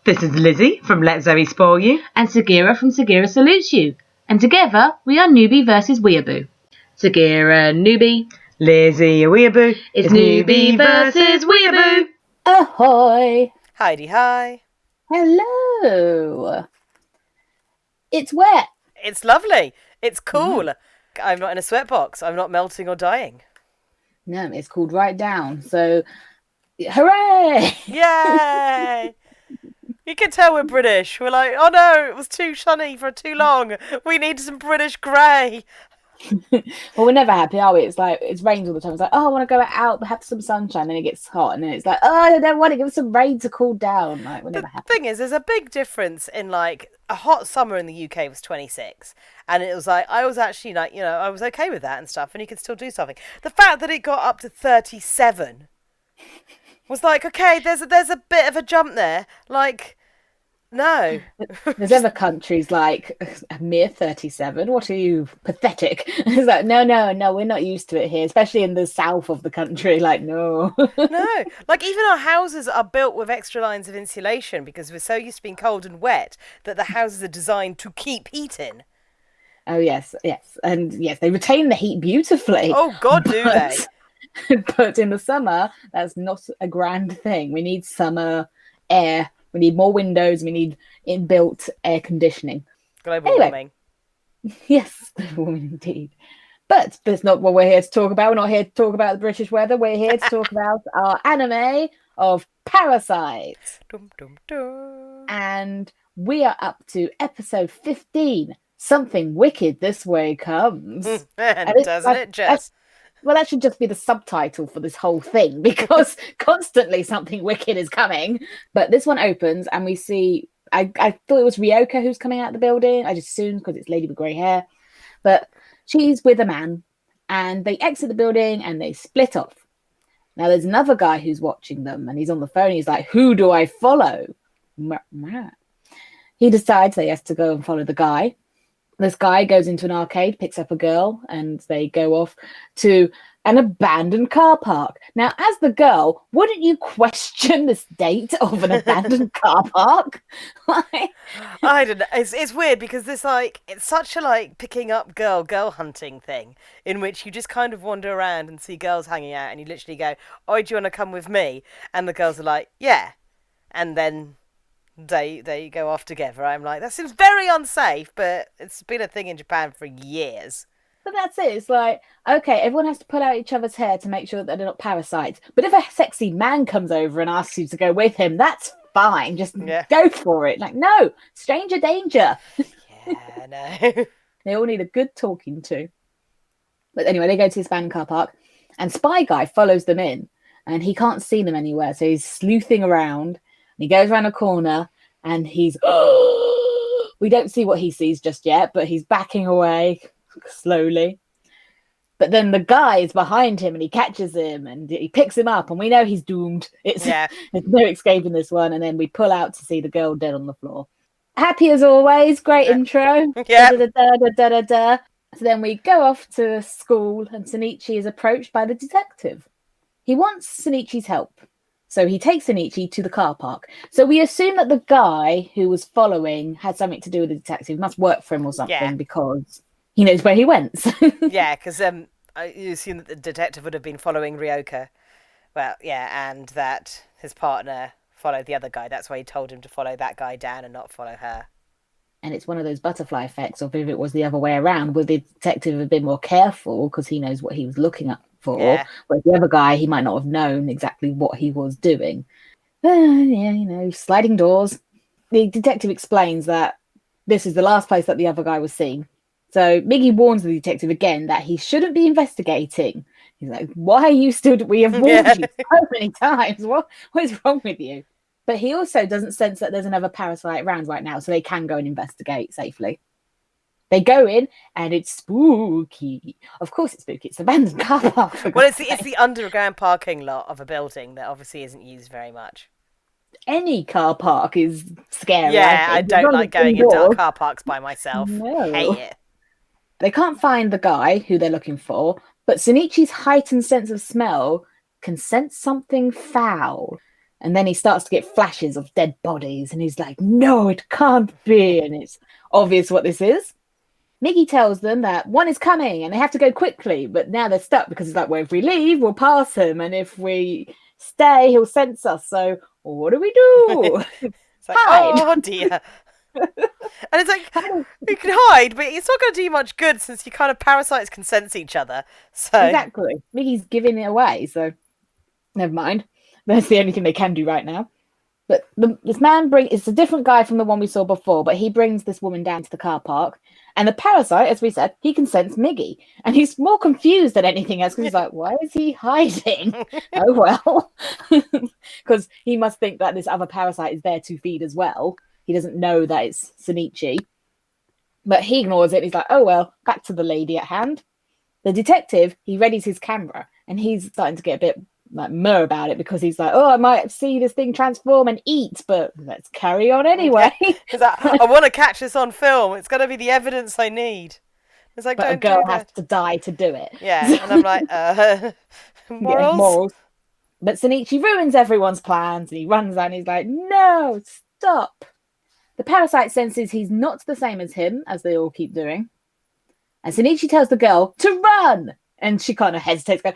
This is Lizzie from Let Zoe Spoil You. And Sagira from Sagira Salutes You. And together we are Newbie versus Weeaboo. Sagira, Newbie. Lizzie, a Weeaboo. It's Newbie versus Weeaboo. Ahoy! Heidi, hi. Hello! It's wet. It's lovely. It's cool. I'm not in a sweatbox. I'm not melting or dying. No, it's cooled right down. So, hooray! Yay! You can tell we're British. We're like, oh no, it was too sunny for too long. We need some British grey. Well, we're never happy, are we? It's like, it's rained all the time. It's like, oh, I want to go out, have some sunshine. Then it gets hot. And then it's like, oh, I don't want to give us some rain to cool down. Like, we're never happy. The thing is, there's a big difference in like a hot summer in the UK was 26. And it was like, I was actually like, I was okay with that and stuff. And you could still do something. The fact that it got up to 37 was like, okay, there's a bit of a jump there. Like, no. There's other countries like a mere 37. What are you, pathetic? It's like, no, we're not used to it here, especially in the south of the country. Like, no. No. Like, even our houses are built with extra lines of insulation because we're so used to being cold and wet that the houses are designed to keep heat in. Oh, yes. And yes, they retain the heat beautifully. Oh, God, do they? But in the summer, that's not a grand thing. We need summer air. We need more windows. We need inbuilt air conditioning. Global warming. Yes, global warming indeed. But that's not what we're here to talk about. We're not here to talk about the British weather. We're here to talk about our anime of Parasyte. Dum, dum, dum. And we are up to episode 15. Something wicked this way comes. And doesn't it just? Well, that should just be the subtitle for this whole thing because constantly something wicked is coming. But this one opens and we see, I thought it was Ryoko who's coming out of the building. I just assumed because it's lady with grey hair. But she's with a man and they exit the building and they split off. Now there's another guy who's watching them and he's on the phone. He's like, who do I follow? He decides that he has to go and follow the guy. This guy goes into an arcade, picks up a girl, and they go off to an abandoned car park. Now, as the girl, wouldn't you question the state of an abandoned car park? I don't know. It's weird because it's such a picking up girl hunting thing in which you just kind of wander around and see girls hanging out and you literally go, oh, do you want to come with me? And the girls are like, yeah. And then they go off together. I'm like, that seems very unsafe, but it's been a thing in Japan for years. But that's it. It's like, okay, everyone has to pull out each other's hair to make sure that they're not parasites. But if a sexy man comes over and asks you to go with him, that's fine. Just go for it. Like, no, stranger danger. Yeah, no. They all need a good talking to. But anyway, they go to this abandoned car park and Spy Guy follows them in and he can't see them anywhere. So he's sleuthing around. He goes around a corner and he's... we don't see what he sees just yet, but he's backing away slowly. But then the guy is behind him and he catches him and he picks him up and we know he's doomed. There's no escaping this one. And then we pull out to see the girl dead on the floor. Happy as always. Great intro. Yeah. So then we go off to school and Shinichi is approached by the detective. He wants Shinichi's help. So he takes Shinichi to the car park. So we assume that the guy who was following had something to do with the detective. Must work for him or something because he knows where he went. Yeah, because you assume that the detective would have been following Ryoko. Well, yeah, and that his partner followed the other guy. That's why he told him to follow that guy down and not follow her. And it's one of those butterfly effects of if it was the other way around, would the detective have been more careful because he knows what he was looking up for? Yeah. Whereas the other guy, he might not have known exactly what he was doing. Sliding doors. The detective explains that this is the last place that the other guy was seen. So Migi warns the detective again that he shouldn't be investigating. He's like, why are you still... We have warned you so many times. What is wrong with you? But he also doesn't sense that there's another parasite around right now, so they can go and investigate safely. They go in, and it's spooky. Of course it's spooky. It's an abandoned car park. Well, it's the underground parking lot of a building that obviously isn't used very much. Any car park is scary. Yeah, I don't like going into car parks by myself. No. Hate it. They can't find the guy who they're looking for, but Shinichi's heightened sense of smell can sense something foul. And then he starts to get flashes of dead bodies, and he's like, no, it can't be. And it's obvious what this is. Migi tells them that one is coming and they have to go quickly, but now they're stuck because it's like, well, if we leave, we'll pass him. And if we stay, he'll sense us. So what do we do? It's like, Hide. oh dear. And it's like, you can hide, but it's not going to do you much good since you kind of parasites can sense each other. So Exactly. Migi's giving it away, so never mind. That's the only thing they can do right now. But this man it's a different guy from the one we saw before, but he brings this woman down to the car park. And the parasite, as we said, he can sense Migi. And he's more confused than anything else because he's like, why is he hiding? Oh, well. Because he must think that this other parasite is there to feed as well. He doesn't know that it's Shinichi. But he ignores it. He's like, oh, well, back to the lady at hand. The detective, he readies his camera. And he's starting to get a bit like mur about it because he's like, oh, I might see this thing transform and eat, but let's carry on anyway. Because I want to catch this on film. It's going to be the evidence I need. It's like, But a don't girl do has that. to die to do it. Yeah, and I'm like, morals? Yeah, morals. But Shinichi ruins everyone's plans and he runs out and he's like, no, stop. The parasite senses he's not the same as him, as they all keep doing. And Shinichi tells the girl to run. And she kind of hesitates, going,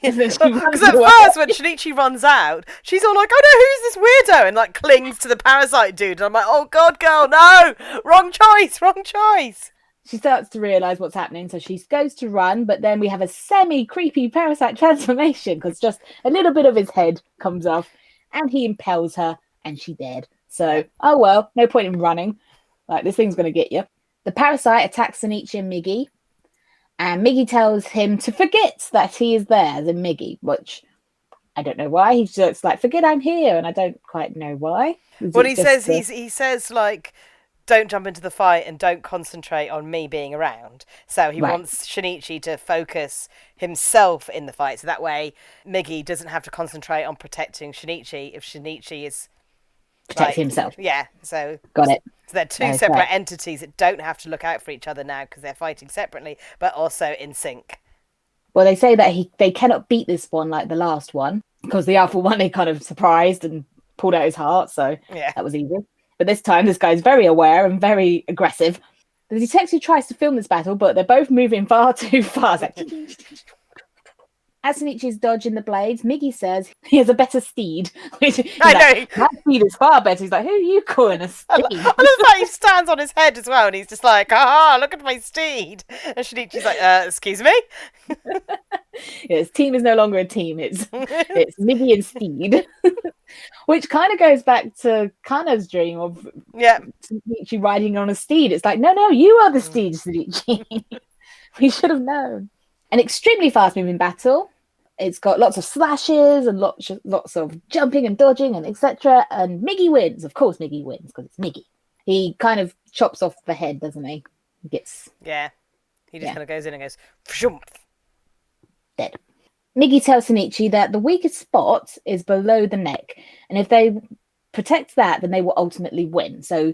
Because at first, when Shinichi runs out, she's all like, oh no, who's this weirdo? And like clings to the parasite dude. And I'm like, oh god, girl, no! Wrong choice, wrong choice. She starts to realise what's happening, so she goes to run, but then we have a semi-creepy parasite transformation, because just a little bit of his head comes off, and he impales her, and she's dead. So, oh well, no point in running. Like, this thing's going to get you. The parasite attacks Shinichi and Migi, and Migi tells him to forget that he is there, as in Migi, which I don't know why. He's just like, forget I'm here, and I don't quite know why. Well, he says, like, don't jump into the fight and don't concentrate on me being around. So he wants Shinichi to focus himself in the fight. So that way Migi doesn't have to concentrate on protecting Shinichi if Shinichi is... protects himself. Yeah, so... Got it. So they're two separate entities that don't have to look out for each other now because they're fighting separately, but also in sync. Well, they say that they cannot beat this one like the last one because the alpha one, he kind of surprised and pulled out his heart. So that was easy. But this time, this guy's very aware and very aggressive. The detective tries to film this battle, but they're both moving far too fast. As Shinichi's dodging the blades, Migi says he has a better steed. Which, I know. My steed is far better. He's like, who are you calling a steed? I love that he stands on his head as well, and he's just like, ah, look at my steed. And Shinichi's like, excuse me? His team is no longer a team. It's Migi and Steed. Which kind of goes back to Kano's dream of Shinichi riding on a steed. It's like, no, you are the steed, Shinichi. We should have known. An extremely fast-moving battle. It's got lots of slashes and lots of jumping and dodging and etc. And Migi wins. Of course, Migi wins because it's Migi. He kind of chops off the head, doesn't he? He gets He just kind of goes in and goes pshumph. Dead. Migi tells Shinichi that the weakest spot is below the neck, and if they protect that, then they will ultimately win. So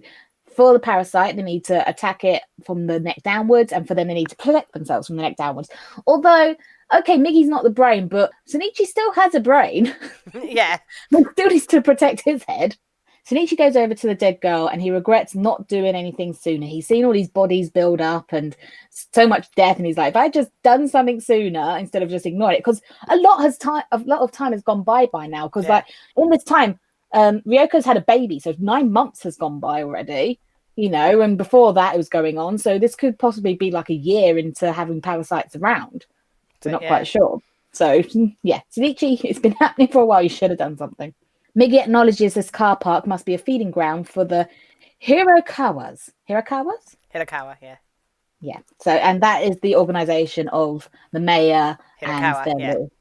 for the parasite, they need to attack it from the neck downwards, and for them, they need to protect themselves from the neck downwards. Although, okay, Migi's not the brain, but Shinichi still has a brain. Yeah. But still needs to protect his head. Shinichi goes over to the dead girl, and he regrets not doing anything sooner. He's seen all these bodies build up and so much death, and he's like, if I had just done something sooner instead of just ignoring it, because a lot of time has gone by now. Because like in this time, Ryoko's had a baby, so 9 months has gone by already. You know, and before that it was going on. So this could possibly be like a year into having parasites around. We're not quite sure. So, yeah, Shinichi, it's been happening for a while. You should have done something. Migi acknowledges this car park must be a feeding ground for the Hirokawas. Hirokawas? Hirokawa, yeah. Yeah. So, and that is the organization of the mayor Hirokawa, and their little...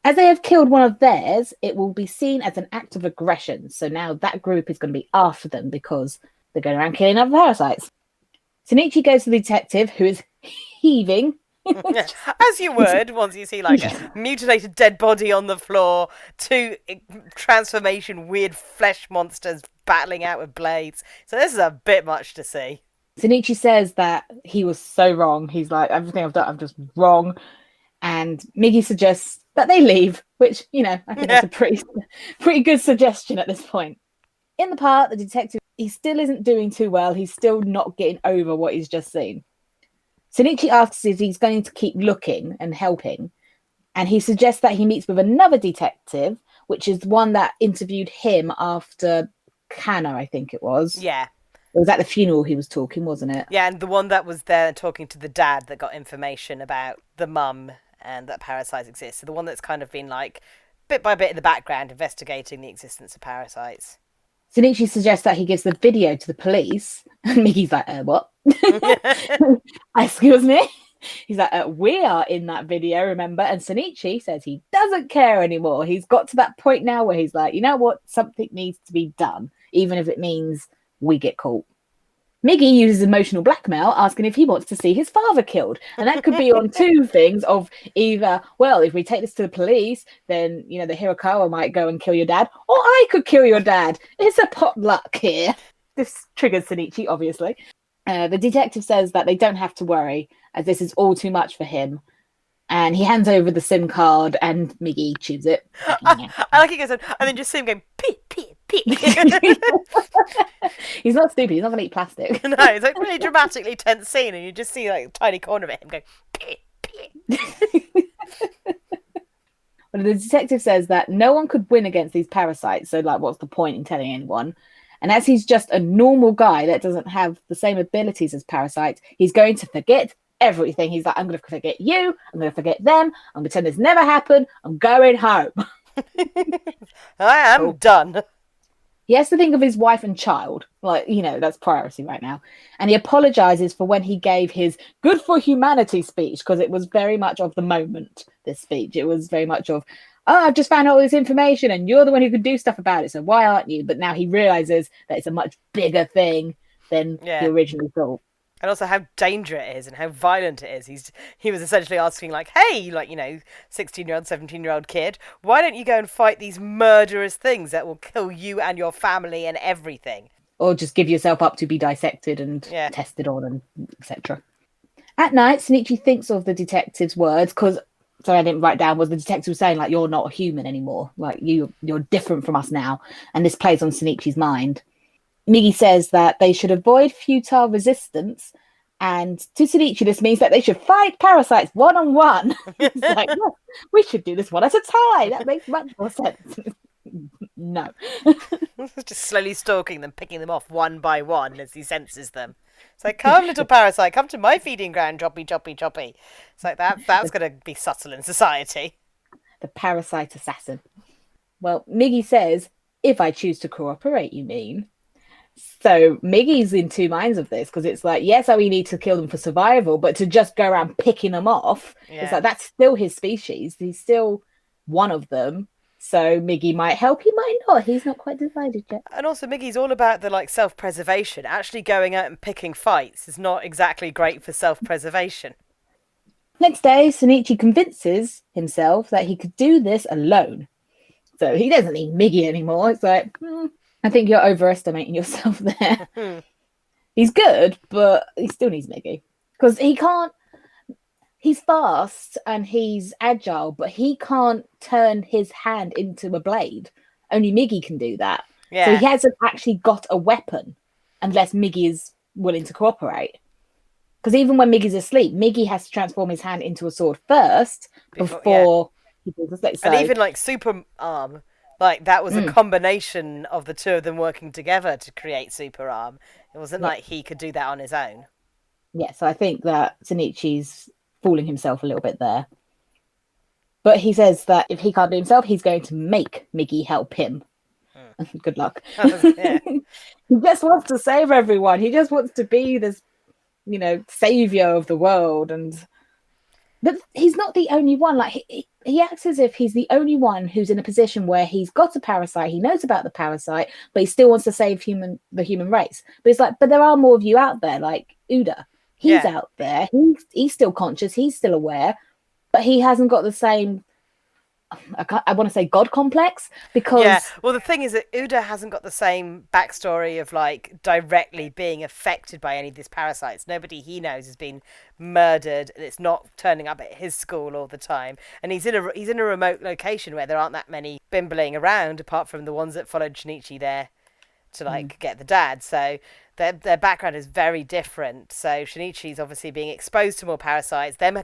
As they have killed one of theirs, it will be seen as an act of aggression. So now that group is going to be after them because they're going around killing other parasites. Shinichi goes to the detective, who is heaving. As you would once you see like a mutilated dead body on the floor, two transformation weird flesh monsters battling out with blades. So this is a bit much to see. Shinichi says that he was so wrong. He's like, everything I've done, I'm just wrong. And Migi suggests But they leave, which, I think that's a pretty good suggestion at this point. In the park, the detective, he still isn't doing too well. He's still not getting over what he's just seen. Shinichi asks if he's going to keep looking and helping, and he suggests that he meets with another detective, which is one that interviewed him after Kana, I think it was. Yeah. It was at the funeral he was talking, wasn't it? Yeah, and the one that was there talking to the dad that got information about the mum and that parasites exist. So the one that's kind of been like, bit by bit in the background, investigating the existence of parasites. Shinichi suggests that he gives the video to the police, and Migi's like, what? Excuse me? He's like, we are in that video, remember? And Shinichi says he doesn't care anymore. He's got to that point now where he's like, you know what? Something needs to be done, even if it means we get caught. Migi uses emotional blackmail, asking if he wants to see his father killed. And that could be on two things of either, well, if we take this to the police, then, the Hirakawa might go and kill your dad, or I could kill your dad. It's a potluck here. This triggers Shinichi, obviously. The detective says that they don't have to worry, as this is all too much for him. And he hands over the SIM card, and Migi chews it. I like it goes on, and then just see him going, pee, pee, pee. He's not stupid. He's not going to eat plastic. No, it's like really dramatically tense scene, and you just see like a tiny corner of it, him going, pee, pee. Well, the detective says that no one could win against these parasites, so what's the point in telling anyone? And as he's just a normal guy that doesn't have the same abilities as parasites, he's going to forget everything. He's like, I'm going to forget you. I'm going to forget them. I'm going to pretend this never happened. I'm going home. I am done. He has to think of his wife and child. That's priority right now. And he apologizes for when he gave his good for humanity speech, because it was very much of the moment, this speech. It was very much of, I've just found all this information and you're the one who can do stuff about it, so why aren't you? But now he realizes that it's a much bigger thing than he originally thought. And also how dangerous it is and how violent it is. He was essentially asking, like, hey, 16-year-old, 17-year-old kid, why don't you go and fight these murderous things that will kill you and your family and everything? Or just give yourself up to be dissected and tested on, and etc. At night, Shinichi thinks of the detective's words, because, sorry, I didn't write down, was the detective was saying, you're not a human anymore. You're different from us now. And this plays on Shinichi's mind. Migi says that they should avoid futile resistance, and to Shinichi this means that they should fight parasites one-on-one. It's like, we should do this one at a time. That makes much more sense. No. Just slowly stalking them, picking them off one by one as he senses them. It's like, come, little parasite, come to my feeding ground, choppy, choppy, choppy. It's like, that's going to be subtle in society. The parasite assassin. Well, Migi says, if I choose to cooperate, you mean? So Migi's in two minds of this, because it's like, yes, we need to kill them for survival, but to just go around picking them off, it's like, that's still his species. He's still one of them. So Migi might help, he might not. He's not quite decided yet. And also Migi's all about the self-preservation. Actually going out and picking fights is not exactly great for self-preservation. Next day, Shinichi convinces himself that he could do this alone. So he doesn't need Migi anymore. It's like, I think you're overestimating yourself there. He's good, but he still needs Migi. Because he's fast and he's agile, but he can't turn his hand into a blade. Only Migi can do that. Yeah. So he hasn't actually got a weapon unless Migi is willing to cooperate. Because even when Migi's asleep, Migi has to transform his hand into a sword first before he does the stick. And even super arm, that was a combination of the two of them working together to create super arm. It wasn't like he could do that on his own. Yeah, so I think that Shinichi's fooling himself a little bit there. But he says that if he can't do himself, he's going to make Migi help him. Good luck. He just wants to save everyone. He just wants to be this, savior of the world. But he's not the only one. He acts as if he's the only one who's in a position where he's got a parasite. He knows about the parasite, but he still wants to save the human race. But it's like, but there are more of you out there, like Uda. He's out there. He's still conscious. He's still aware, but he hasn't got the same I want to say God complex, because Yeah, well, the thing is that Uda hasn't got the same backstory of like directly being affected by any of these parasites. Nobody he knows has been murdered, and it's not turning up at his school all the time. And he's in a remote location where there aren't that many bimbling around, apart from the ones that followed Shinichi there to like get the dad. So their background is very different. So Shinichi's obviously being exposed to more parasites. Them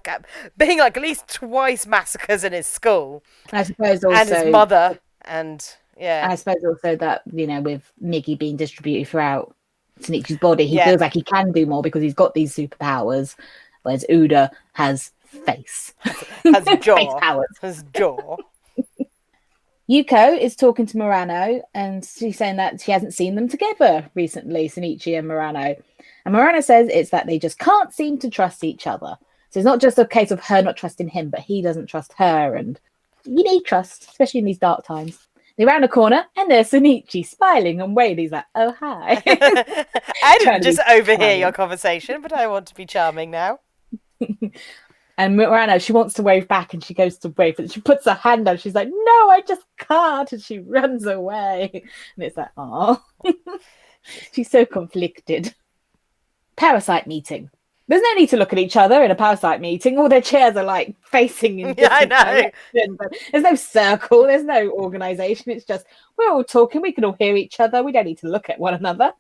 being like at least twice massacres in his school, and I suppose also and his mother, and yeah. And I suppose also that, with Migi being distributed throughout Shinichi's body, he Yeah. feels like he can do more because he's got these superpowers, whereas Uda has face. Has jaw. Face powers. Has jaw. Yuko is talking to Murano, and she's saying that she hasn't seen them together recently, Shinichi and Murano. And Murano says it's that they just can't seem to trust each other. So it's not just a case of her not trusting him, but he doesn't trust her. And you need trust, especially in these dark times. They round a corner, and there's Shinichi smiling and waving. He's like, "Oh, hi." I didn't just overhear your conversation, but I want to be charming now. And Murano, she wants to wave back, and she goes to wave, but she puts her hand out. She's like, "No, I just can't," and she runs away. And it's like, oh, she's so conflicted. Parasyte meeting. There's no need to look at each other in a Parasyte meeting. All their chairs are like facing in different directions. There's no circle. There's no organisation. It's just we're all talking. We can all hear each other. We don't need to look at one another.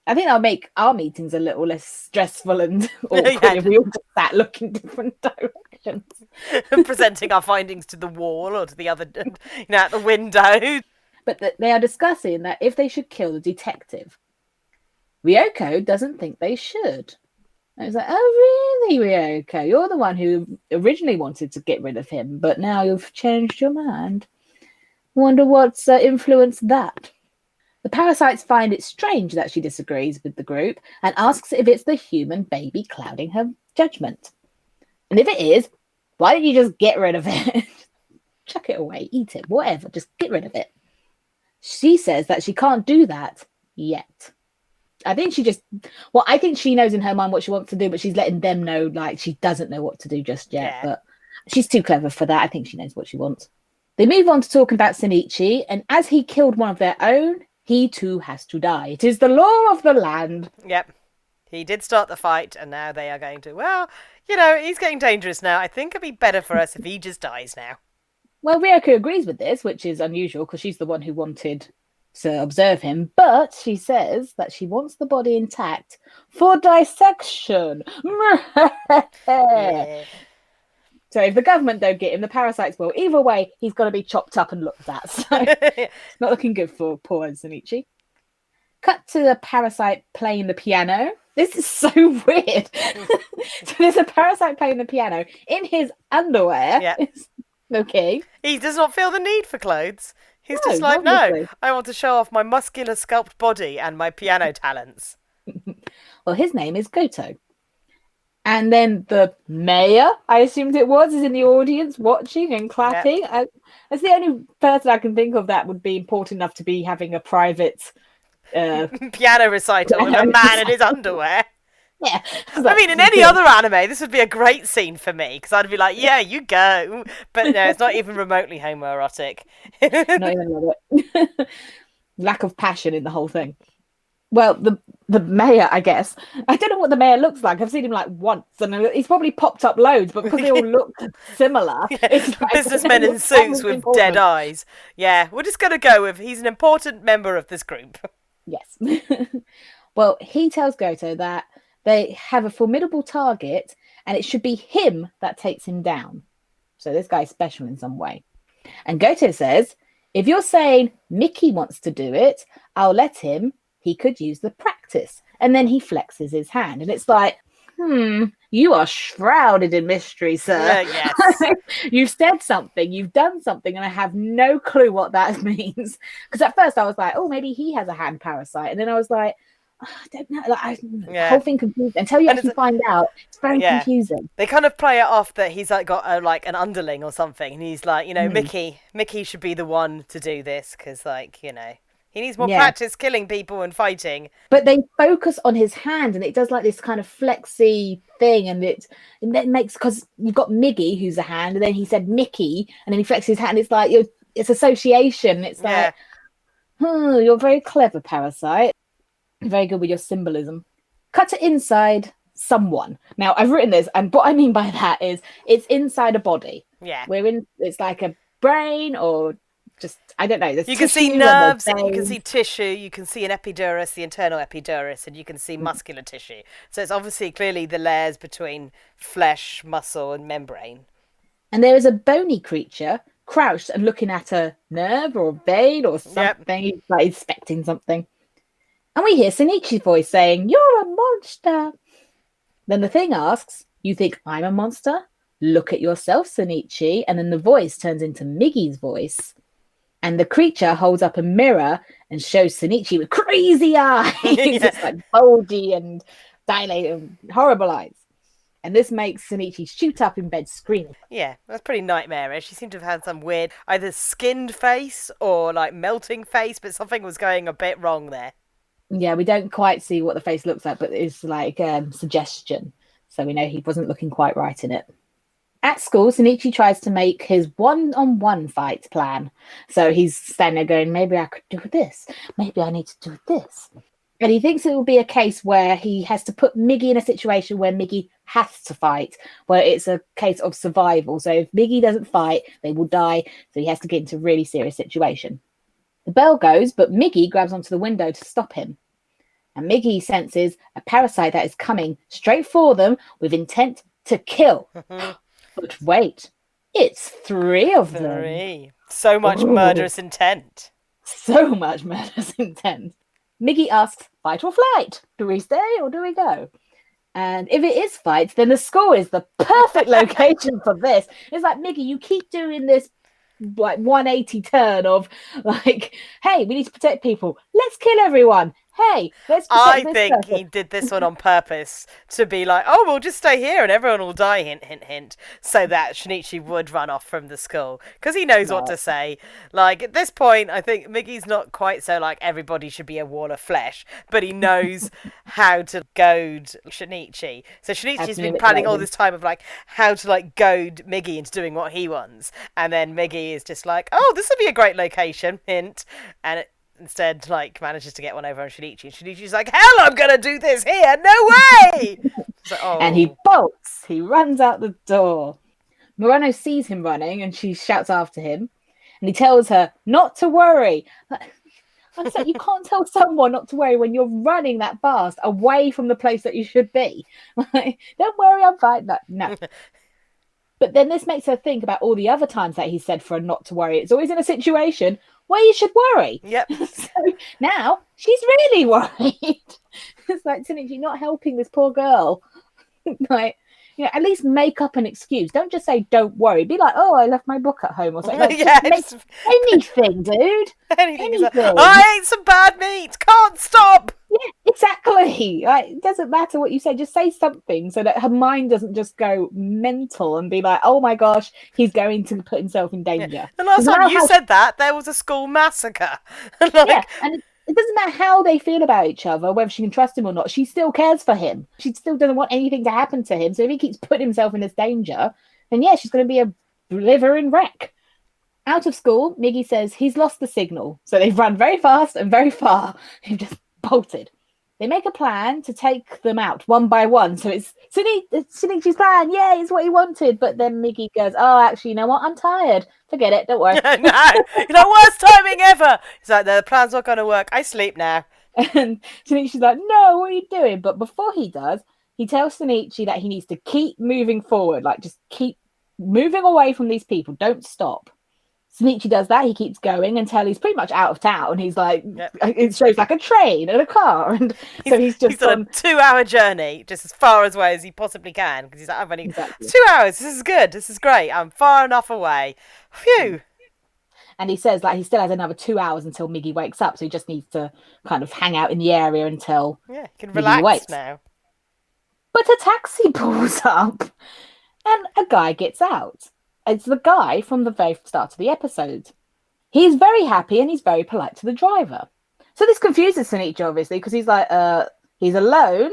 I think that'll make our meetings a little less stressful and awkward if we all just sat looking different directions. Presenting our findings to the wall or to the other, out the window. But they are discussing that if they should kill the detective. Ryoko doesn't think they should. I was like, oh, really, Ryoko? You're the one who originally wanted to get rid of him, but now you've changed your mind. Wonder what's influenced that. The parasites find it strange that she disagrees with the group and asks if it's the human baby clouding her judgment. And if it is, why don't you just get rid of it? Chuck it away, eat it, whatever, just get rid of it. She says that she can't do that yet. I think I think she knows in her mind what she wants to do, but she's letting them know like she doesn't know what to do just yet. Yeah. But she's too clever for that. I think she knows what she wants. They move on to talking about Shinichi, and as he killed one of their own, he too has to die. It is the law of the land. Yep. He did start the fight, and now they are going to, he's getting dangerous now. I think it'd be better for us if he just dies now. Well, Ryoko agrees with this, which is unusual because she's the one who wanted to observe him. But she says that she wants the body intact for dissection. Yeah. So if the government don't get him, the parasites will. Either way, he's got to be chopped up and looked at. So it's not looking good for poor Shinichi. Cut to the parasite playing the piano. This is so weird. So there's a parasite playing the piano in his underwear. Yeah. Okay. He does not feel the need for clothes. He's No, just like, obviously. no, I want to show off my muscular sculpt body and my piano talents. Well, his name is Goto. And then the mayor, I assumed it was, is in the audience watching and clapping. Yep. That's the only person I can think of that would be important enough to be having a private piano recital with a man in his underwear. Yeah. I mean, in any other anime, this would be a great scene for me, because I'd be like, yeah, you go. But no, it's not even remotely homoerotic. Not even a little bit. Lack of passion in the whole thing. Well, the mayor, I guess. I don't know what the mayor looks like. I've seen him like once, and he's probably popped up loads, but because they all look similar. It's like, businessmen in suits with dead eyes. Yeah, we're just going to go with he's an important member of this group. Yes. Well, he tells Goto that they have a formidable target, and it should be him that takes him down. So this guy's special in some way. And Goto says, if you're saying Mickey wants to do it, I'll let him. He could use the practice. And then he flexes his hand. And it's like, you are shrouded in mystery, sir. Yes. You've said something, you've done something, and I have no clue what that means. Because at first I was like, oh, maybe he has a hand parasite. And then I was like, I don't know. The whole thing confused. Until you actually find out, it's very confusing. They kind of play it off that he's like got an underling or something. And he's like, Mickey should be the one to do this because, He needs more Yeah. practice killing people and fighting. But they focus on his hand, and it does like this kind of flexy thing, and it makes, because you've got Miggy, who's a hand, and then he said Mickey, and then he flexes his hand. It's like it's association. It's Yeah. like, you're very clever, Parasyte. Very good with your symbolism. Cut to inside someone. Now I've written this, and what I mean by that is it's inside a body. Yeah. It's like a brain, or just, I don't know. You can see nerves, you can see tissue, you can see an epidermis, the internal epidermis, and you can see muscular tissue. So it's obviously clearly the layers between flesh, muscle, and membrane. And there is a bony creature crouched and looking at a nerve or a vein or something. He's like inspecting something. And we hear Shinichi's voice saying, "You're a monster." Then the thing asks, "You think I'm a monster? Look at yourself, Shinichi." And then the voice turns into Migi's voice. And the creature holds up a mirror and shows Shinichi with crazy eyes. It's like bulgy and dilated and horrible eyes. And this makes Shinichi shoot up in bed screaming. Yeah, that's pretty nightmarish. She seemed to have had some weird, either skinned face or like melting face, but something was going a bit wrong there. Yeah, we don't quite see what the face looks like, but it's like suggestion. So we know he wasn't looking quite right in it. At school, Shinichi tries to make his one-on-one fight plan. So he's standing there going, maybe I could do this. Maybe I need to do this. And he thinks it will be a case where he has to put Migi in a situation where Migi has to fight, where it's a case of survival. So if Migi doesn't fight, they will die. So he has to get into a really serious situation. The bell goes, but Migi grabs onto the window to stop him. And Migi senses a parasite that is coming straight for them with intent to kill. But wait, it's 3 of them. 3. So much murderous intent. So much murderous intent. Migi asks, fight or flight? Do we stay or do we go? And if it is fight, then the school is the perfect location for this. It's like, Migi, you keep doing this like 180 turn of like, hey, we need to protect people. Let's kill everyone. Hey, let's protect I think he did this one on purpose to be like, oh, we'll just stay here and everyone will die, hint, hint, hint, so that Shinichi would run off from the school because he knows what to say. Like, at this point, I think Migi's not quite so like everybody should be a wall of flesh, but he knows how to goad Shinichi. So Shinichi's been planning all this time of like how to like goad Migi into doing what he wants, and then Migi is just like, oh, this would be a great location, hint, and instead, like, manages to get one over on Shinichi. And Shinichi's like, hell, I'm going to do this here. No way! Like, oh. And he bolts. He runs out the door. Murano sees him running and she shouts after him. And he tells her not to worry. I'm saying, you can't tell someone not to worry when you're running that fast away from the place that you should be. Like, don't worry, I'm fine. No. But then this makes her think about all the other times that he said for her not to worry. It's always in a situation where you should worry. Yep. So now she's really worried. It's like, Shinichi, not helping this poor girl. Like, you know, at least make up an excuse. Don't just say, don't worry. Be like, oh, I left my book at home or something. Like, anything, dude. Anything. Like, I ate some bad meat. Can't stop. Yeah, exactly. Like, it doesn't matter what you say. Just say something so that her mind doesn't just go mental and be like, oh my gosh, he's going to put himself in danger. Yeah. The last time you said that, there was a school massacre. Yeah, and it doesn't matter how they feel about each other, whether she can trust him or not. She still cares for him. She still doesn't want anything to happen to him. So if he keeps putting himself in this danger, then yeah, she's going to be a blithering wreck. Out of school, Migi says he's lost the signal. So they've run very fast and very far. They've just bolted. They make a plan to take them out one by one. So it's Shinichi's plan. Yeah, it's what he wanted. But then Migi goes, oh, actually, you know what? I'm tired. Forget it. Don't worry. No, worst timing ever. He's like, the plan's not going to work. I sleep now. And Shinichi's like, no, what are you doing? But before he does, he tells Shinichi that he needs to keep moving forward. Like, just keep moving away from these people. Don't stop. Shinichi does that. He keeps going until he's pretty much out of town. He's like, It shows like a train and a car. And so he's on a 2-hour journey, just as far away as he possibly can. Because he's like, I've only 2 hours. This is good. This is great. I'm far enough away. Phew. And he says like he still has another 2 hours until Migi wakes up. So he just needs to kind of hang out in the area until he can relax now. But a taxi pulls up and a guy gets out. It's the guy from the very start of the episode. He's very happy and he's very polite to the driver. So this confuses Shinichi, obviously, because he's like, he's alone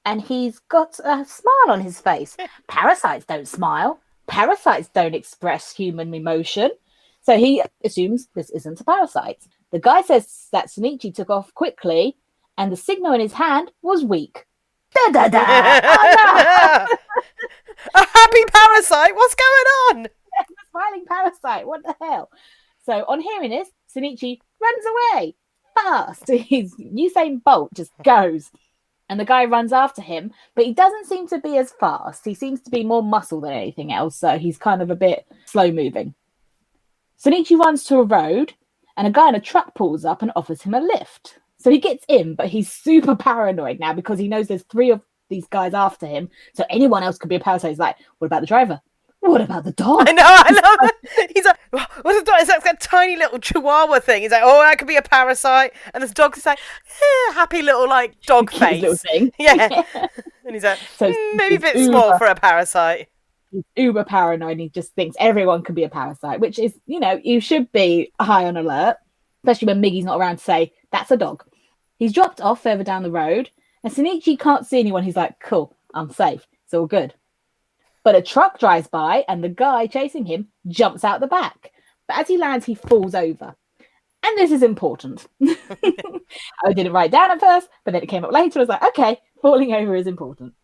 and he's got a smile on his face. Parasites don't smile. Parasites don't express human emotion. So he assumes this isn't a parasite. The guy says that Shinichi took off quickly and the signal in his hand was weak. Da da da! Oh no! A happy parasite? What's going on? A smiling parasite, what the hell? So on hearing this, Shinichi runs away fast. He's Usain Bolt, just goes. And the guy runs after him, but he doesn't seem to be as fast. He seems to be more muscle than anything else, so he's kind of a bit slow moving. Shinichi runs to a road, and a guy in a truck pulls up and offers him a lift. So he gets in, but he's super paranoid now because he knows there's 3 of these guys after him. So anyone else could be a parasite. He's like, what about the driver? What about the dog? I know, I love it. He's like, what's the dog? It's like that tiny little chihuahua thing. He's like, oh, that could be a parasite. And this dog's like, happy little like dog face. Little thing. Yeah. And he's like, So maybe a bit small for a parasite. He's uber paranoid. And he just thinks everyone can be a parasite, which is, you should be high on alert, especially when Miggy's not around to say, that's a dog. He's dropped off further down the road, and Shinichi can't see anyone. He's like, cool, I'm safe. It's all good. But a truck drives by, and the guy chasing him jumps out the back. But as he lands, he falls over. And this is important. I didn't write down at first, but then it came up later. I was like, okay, falling over is important.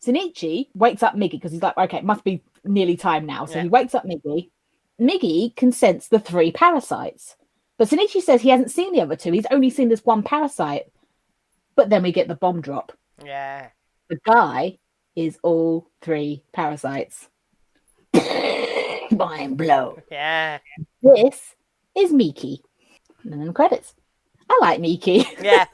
Shinichi wakes up Migi because he's like, okay, it must be nearly time now. So he wakes up Migi. Migi can sense the 3 parasites. But Shinichi says he hasn't seen the other 2. He's only seen this one parasite. But then we get the bomb drop. Yeah. The guy is all 3 parasites. Mind blown. Yeah. This is Miki. And then credits. I like Miki. Yeah.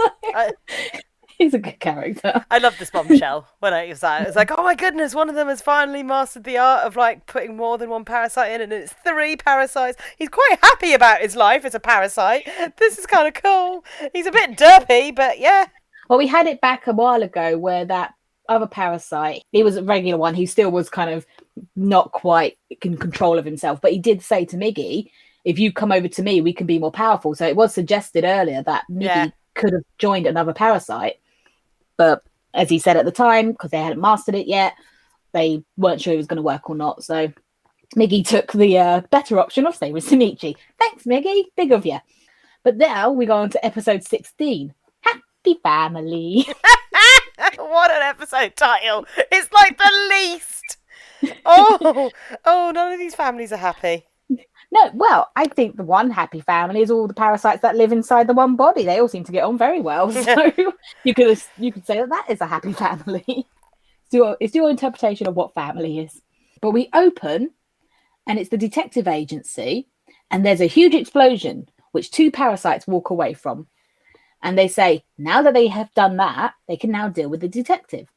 He's a good character. I love this bombshell when it was that. It's like, oh my goodness, one of them has finally mastered the art of like putting more than one parasite in, and it's 3 parasites. He's quite happy about his life as a parasite. This is kind of cool. He's a bit derpy, but yeah. Well, we had it back a while ago where that other parasite, he was a regular one. He still was kind of not quite in control of himself, but he did say to Migi, if you come over to me, we can be more powerful. So it was suggested earlier that Migi could have joined another parasite. But as he said at the time, because they hadn't mastered it yet, they weren't sure it was going to work or not. So Migi took the better option of staying with Shinichi. Thanks, Migi. Big of you. But now we go on to episode 16. Happy Family. What an episode title. It's like the least. Oh, none of these families are happy. No, well, I think the one happy family is all the parasites that live inside the one body. They all seem to get on very well. So you could say that is a happy family. It's your interpretation of what family is. But we open, and it's the detective agency, and there's a huge explosion, which 2 parasites walk away from. And they say, now that they have done that, they can now deal with the detective.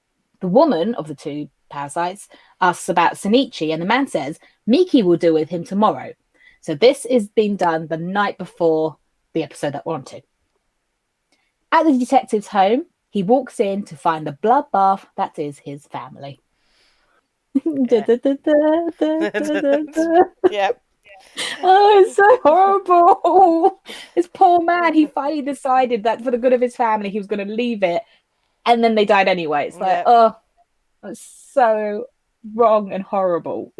The woman of the 2 parasites asks about Shinichi, and the man says, Miki will deal with him tomorrow. So this is being done the night before the episode that we're on to. At the detective's home, he walks in to find the bloodbath that is his family. Yeah. Yep. Oh, it's so horrible. This poor man, he finally decided that for the good of his family, he was going to leave it. And then they died anyway. It's like, oh, that's so wrong and horrible.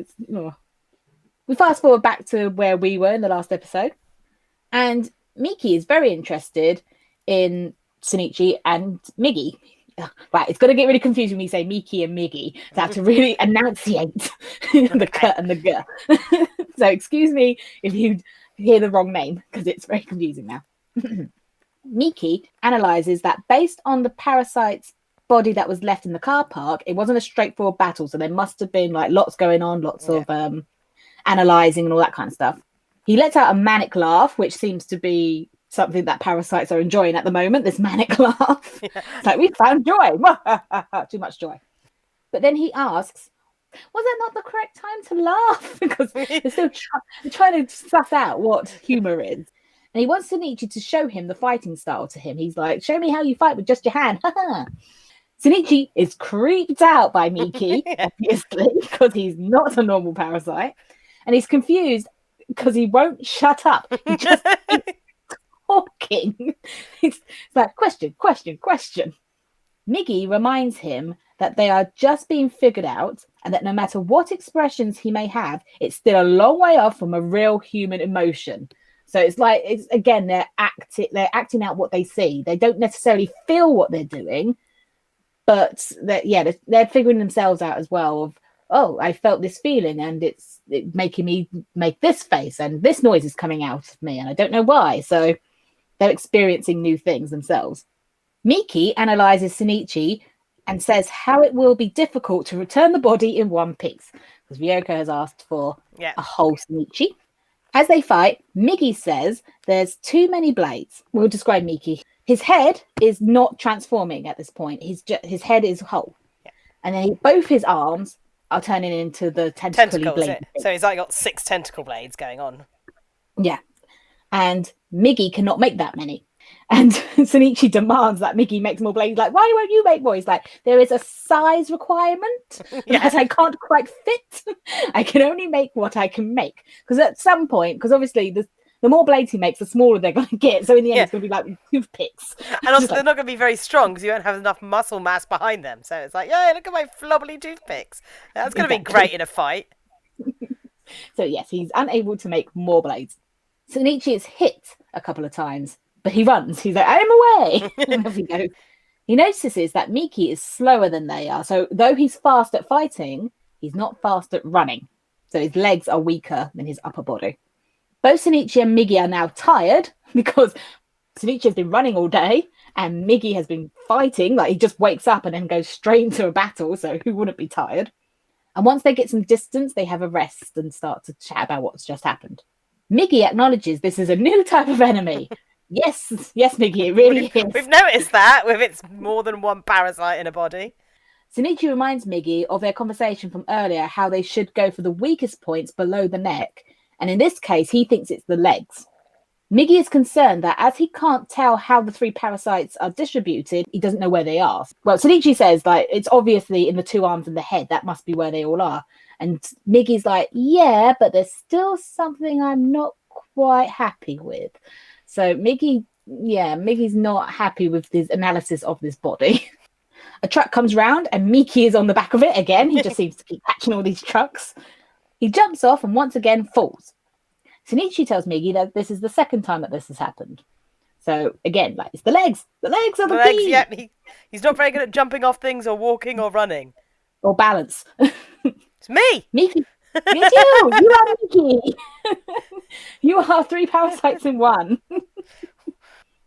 We fast forward back to where we were in the last episode. And Miki is very interested in Shinichi and Migi. Right, it's going to get really confusing when you say Miki and Migi. So I have to really enunciate the cut and the g. So excuse me if you hear the wrong name, because it's very confusing now. Miki analyzes that based on the parasite's body that was left in the car park, it wasn't a straightforward battle. So there must have been like lots going on, lots of analyzing and all that kind of stuff. He lets out a manic laugh, which seems to be something that parasites are enjoying at the moment, this manic laugh. It's like, we found joy. Too much joy. But then he asks, was that not the correct time to laugh? Because they're still trying to suss out what humour is. And he wants Shinichi to show him the fighting style to him. He's like, show me how you fight with just your hand. Shinichi is creeped out by Miki, obviously, because he's not a normal parasite. And he's confused because he won't shut up. He just talking? It's like question. Migi reminds him that they are just being figured out and that no matter what expressions he may have, it's still a long way off from a real human emotion. So it's like, it's again, they're acting out what they see. They don't necessarily feel what they're doing, but they're figuring themselves out as well of, oh, I felt this feeling and it's making me make this face and this noise is coming out of me and I don't know why. So they're experiencing new things themselves. Miki analyzes Shinichi and says how it will be difficult to return the body in one piece because Ryoko has asked for a whole Shinichi. As they fight, Migi says there's too many blades. We'll describe Miki. His head is not transforming at this point. His head is whole. Yeah. And then both his arms are turning into the tentacles. So he's like got 6 tentacle blades going on. Yeah. And Migi cannot make that many. And Shinichi demands that Migi makes more blades. Like, why won't you make more? He's like, there is a size requirement that I can't quite fit. I can only make what I can make. Because at some point, because obviously the more blades he makes, the smaller they're going to get. So in the end, it's going to be like toothpicks. And also, they're not going to be very strong because you won't have enough muscle mass behind them. So it's like, yeah, look at my flobbly toothpicks. That's going to be great in a fight. So yes, he's unable to make more blades. Shinichi is hit a couple of times, but he runs. He's like, I'm away. And off he goes. He notices that Miki is slower than they are. So though he's fast at fighting, he's not fast at running. So his legs are weaker than his upper body. Both Shinichi and Migi are now tired because Shinichi has been running all day and Migi has been fighting. Like he just wakes up and then goes straight into a battle. So who wouldn't be tired? And once they get some distance, they have a rest and start to chat about what's just happened. Migi acknowledges this is a new type of enemy. Yes, Migi, it really is. We've noticed that with its more than one parasite in a body. Shinichi reminds Migi of their conversation from earlier, how they should go for the weakest points below the neck. And in this case, he thinks it's the legs. Migi is concerned that as he can't tell how the 3 parasites are distributed, he doesn't know where they are. Well, Shinichi says like it's obviously in the 2 arms and the head. That must be where they all are. And Migi's like, yeah, but there's still something I'm not quite happy with. So Migi's not happy with his analysis of this body. A truck comes round and Miki is on the back of it again. He just seems to keep catching all these trucks. He jumps off and once again falls. Shinichi tells Migi that this is the second time that this has happened. So again, like it's the legs. The legs are the key. Yeah, he's not very good at jumping off things or walking or running. Or balance. It's me! Miki. It's you! You are Miki! You are 3 parasites in one.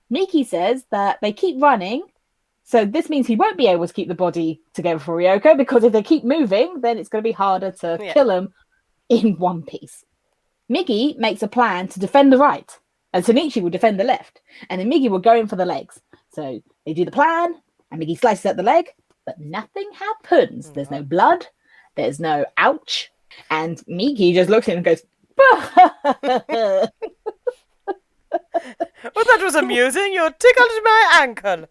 Miki says that they keep running, so this means he won't be able to keep the body together for Ryoko, because if they keep moving, then it's going to be harder to kill him in one piece. Migi makes a plan to defend the right, and Shinichi will defend the left, and then Migi will go in for the legs. So they do the plan, and Migi slices at the leg, but nothing happens. There's no blood, there's no ouch, and Migi just looks at him and goes, well, that was amusing. You tickled my ankle.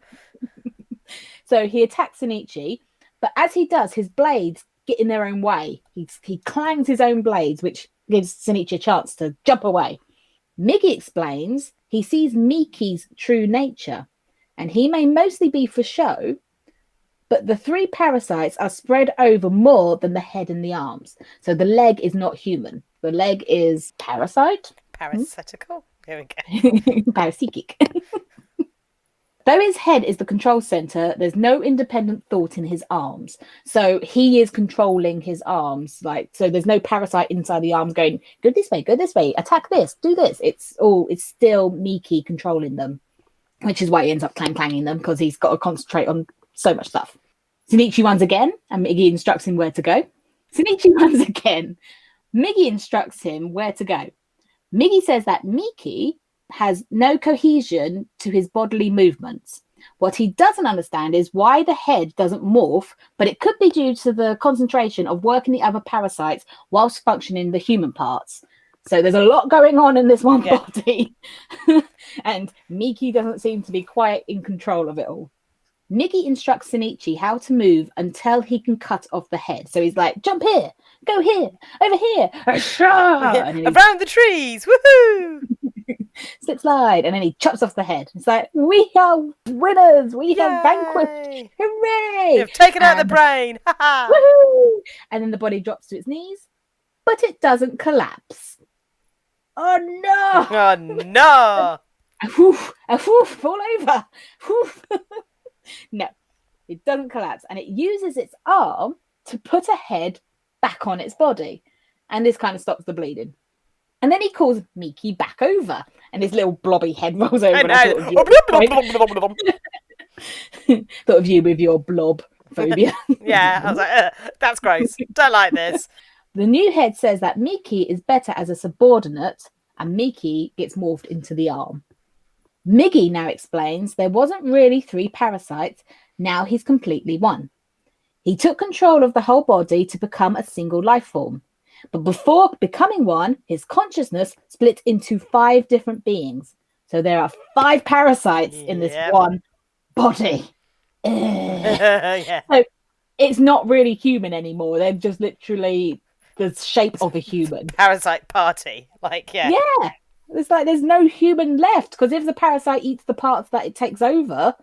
So he attacks Shinichi, but as he does, his blades get in their own way. He clangs his own blades, which gives Shinichi a chance to jump away. Migi explains he sees Miki's true nature, and he may mostly be for show, but the 3 parasites are spread over more than the head and the arms. So the leg is not human. The leg is parasyte. Parasitical? Here we go. Parapsychic. Though his head is the control center, there's no independent thought in his arms. So he is controlling his arms. So there's no parasite inside the arms going, go this way, attack this, do this. It's still Miki controlling them, which is why he ends up clanging them, because he's got to concentrate on so much stuff. Shinichi runs again, and Migi instructs him where to go. Shinichi runs again. Migi instructs him where to go. Migi says that Miki has no cohesion to his bodily movements. What he doesn't understand is why the head doesn't morph, but it could be due to the concentration of working the other parasites whilst functioning the human parts. So there's a lot going on in this one body. And Miki doesn't seem to be quite in control of it all. Migi instructs Shinichi how to move until he can cut off the head. So he's like, jump here, go here, over here, around the trees, woohoo! Slip slide. And then he chops off the head. It's like, we are winners. We have vanquished. Yay! Hooray. You've taken out the brain. Woohoo! And then the body drops to its knees, but it doesn't collapse. Oh no! Oh no! Fall over. No, it doesn't collapse, and it uses its arm to put a head back on its body, and this kind of stops the bleeding. And then he calls Miki back over, and his little blobby head rolls over. And I thought of you with your blob phobia. Yeah, I was like, that's gross. Don't like this. The new head says that Miki is better as a subordinate, and Miki gets morphed into the arm. Migi now explains there wasn't really 3 parasites, now he's completely one. He took control of the whole body to become a single life form. But before becoming one, his consciousness split into 5 different beings. So there are 5 parasites in this one body. Yeah. So it's not really human anymore. They're just literally the shape of a human. Parasite party. Like, yeah. Yeah. It's like there's no human left, because if the parasite eats the parts that it takes over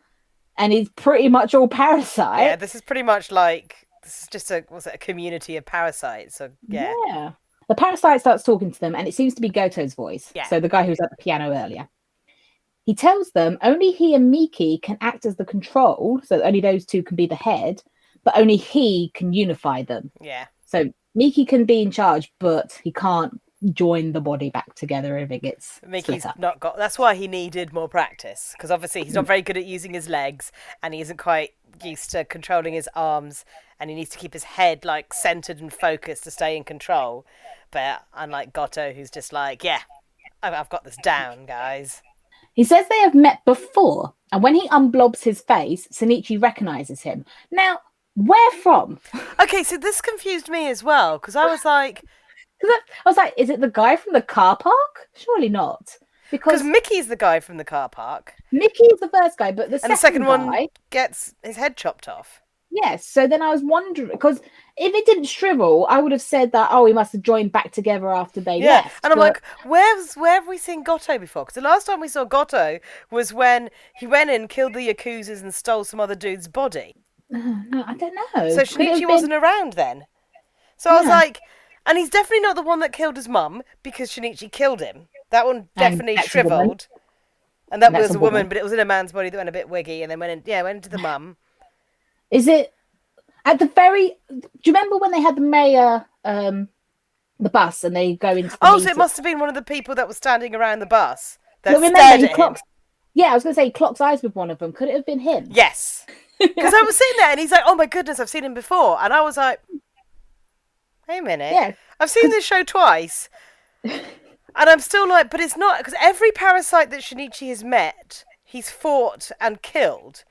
and is pretty much all parasite. Yeah, this is pretty much like, this is just a community of parasites. So, yeah. The parasite starts talking to them, and it seems to be Goto's voice. Yeah. So the guy who was at the piano earlier. He tells them only he and Miki can act as the control, so only those 2 can be the head, but only he can unify them. Yeah. So Miki can be in charge, but he can't join the body back together if it gets Mickey's split up. not got. That's why he needed more practice, because obviously he's not very good at using his legs, and he isn't quite used to controlling his arms, and he needs to keep his head like centered and focused to stay in control. But unlike Goto, who's just like, yeah, I've got this down, guys. He says they have met before, and when he unblobs his face, Shinichi recognizes him. Now, where from? Okay, so this confused me as well, because I was like, is it the guy from the car park? Surely not. Because Mickey's the guy from the car park. Mickey is the first guy, but the second one guy gets his head chopped off. Yes, so then I was wondering, because if it didn't shrivel, I would have said that, oh, we must have joined back together after they left. And I'm like, where have we seen Goto before? Because the last time we saw Goto was when he went in, killed the Yakuzas and stole some other dude's body. No, I don't know. So Shinichi wasn't around then. So I was like, and he's definitely not the one that killed his mum, because Shinichi killed him. That one definitely shriveled. And that was a woman, but it was in a man's body that went a bit wiggy and then went into the mum. Is it at the very? Do you remember when they had the mayor, the bus, and they go into? The so it must have been one of the people that was standing around the bus that remember, stared at him. Yeah, I was going to say he clocks eyes with one of them. Could it have been him? Yes, because I was sitting there and he's like, "Oh my goodness, I've seen him before," and I was like, "Wait a minute, yeah, I've seen this show twice," and I'm still like, "But it's not," because every parasite that Shinichi has met, he's fought and killed.